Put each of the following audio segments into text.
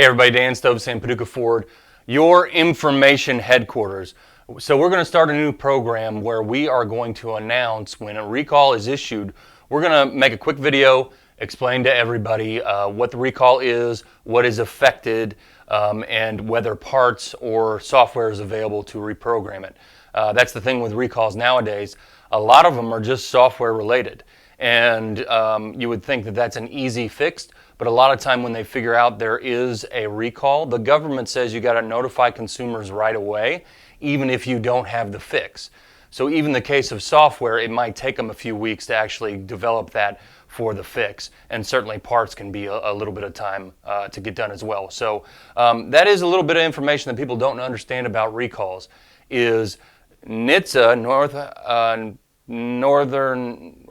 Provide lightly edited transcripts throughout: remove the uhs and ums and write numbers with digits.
Hey everybody, Dan Stovsand, Paducah Ford, your information headquarters. So we're going to start a new program where we are going to announce when a recall is issued. We're going to make a quick video, explain to everybody what the recall is, what is affected, and whether parts or software is available to reprogram it. That's the thing with recalls nowadays. A lot of them are just software related. And you would think that that's an easy fix, but a lot of time when they figure out there is a recall, the government says you got to notify consumers right away, even if you don't have the fix. So even the case of software, it might take them a few weeks to actually develop that for the fix, and certainly parts can be a little bit of time to get done as well. So that is a little bit of information that people don't understand about recalls. Is NHTSA, Northern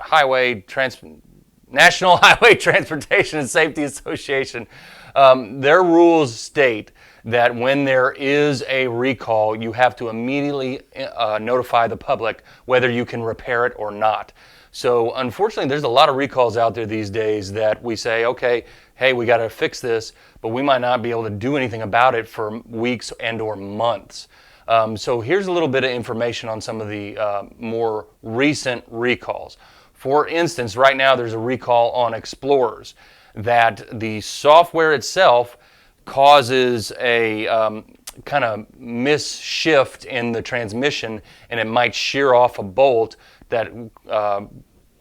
National Highway Transportation and Safety Association, their rules state that when there is a recall, you have to immediately notify the public whether you can repair it or not. So unfortunately, there's a lot of recalls out there these days that we say, okay, hey, we got to fix this, but we might not be able to do anything about it for weeks and or months. So here's a little bit of information on some of the more recent recalls. For instance, right now there's a recall on Explorers that the software itself causes a kind of misshift in the transmission, and it might shear off a bolt that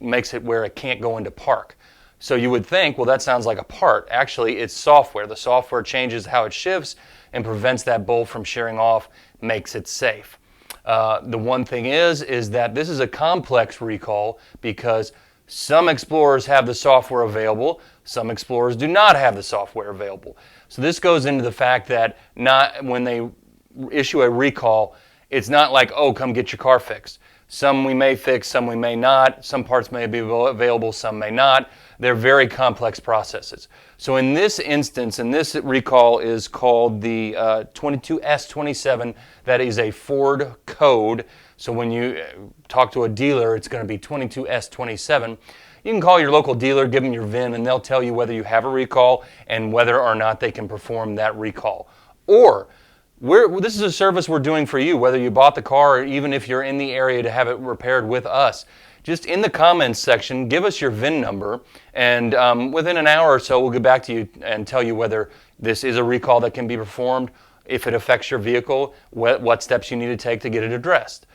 makes it where it can't go into park. So you would think, well, that sounds like a part. Actually, it's software. The software changes how it shifts and prevents that bolt from shearing off, makes it safe. The one thing is that this is a complex recall because some Explorers have the software available, some Explorers do not have the software available. So this goes into the fact that not when they issue a recall, it's not like, oh, come get your car fixed. Some we may fix, some we may not. Some parts may be available, some may not. They're very complex processes. So in this instance, and this recall is called the 22S27. That is a Ford code. So when you talk to a dealer, it's going to be 22S27. You can call your local dealer, give them your VIN, and they'll tell you whether you have a recall and whether or not they can perform that recall. Or this is a service we're doing for you, whether you bought the car or even if you're in the area to have it repaired with us. Just in the comments section, give us your VIN number, and within an hour or so, we'll get back to you and tell you whether this is a recall that can be performed, if it affects your vehicle, what steps you need to take to get it addressed.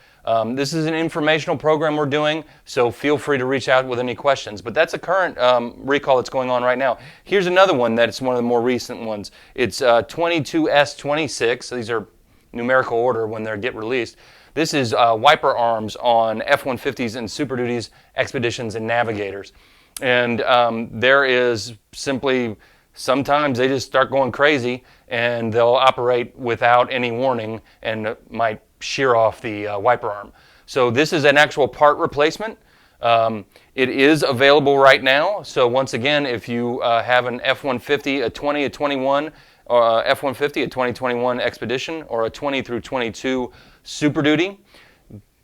This is an informational program we're doing, so feel free to reach out with any questions. But that's a current recall that's going on right now. Here's another one that's one of the more recent ones. It's 22S26. So these are numerical order when they get released. This is wiper arms on F-150s and Super Duties, Expeditions, and Navigators. And there is simply, sometimes they just start going crazy and they'll operate without any warning and might shear off the wiper arm. So this is an actual part replacement. It is available right now. So once again, if you have an F-150, a 20, a 21, or F-150, a 2021 Expedition, or a 20 through 22 Super Duty,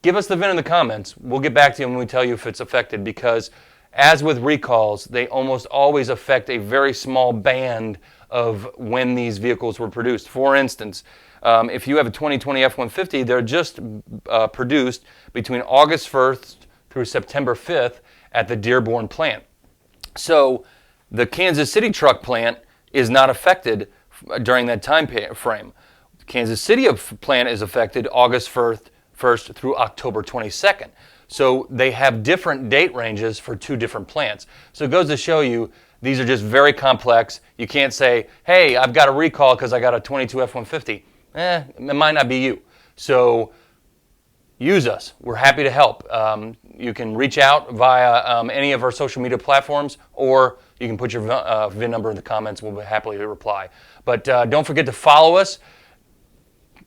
give us the VIN in the comments. We'll get back to you when we tell you if it's affected, because as with recalls, they almost always affect a very small band of when these vehicles were produced. For instance, if you have a 2020 F-150, they're just produced between August 1st through September 5th at the Dearborn plant. So the Kansas City truck plant is not affected during that time frame. The Kansas City plant is affected August 1st through October 22nd. So they have different date ranges for two different plants. So it goes to show you these are just very complex. You can't say, hey, I've got a recall because I got a 22 F-150. It might not be you. So use us. We're happy to help. You can reach out via any of our social media platforms, or you can put your VIN number in the comments. We'll be happily to reply. But don't forget to follow us.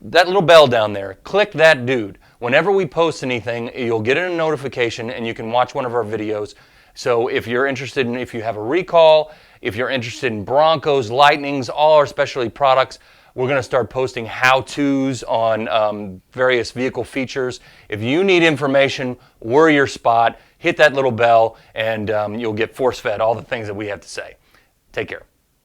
That little bell down there, click that dude. Whenever we post anything, you'll get a notification and you can watch one of our videos. So if you're interested in, if you have a recall, if you're interested in Broncos, Lightnings, all our specialty products, we're going to start posting how-tos on various vehicle features. If you need information, we're your spot. Hit that little bell and you'll get force-fed all the things that we have to say. Take care.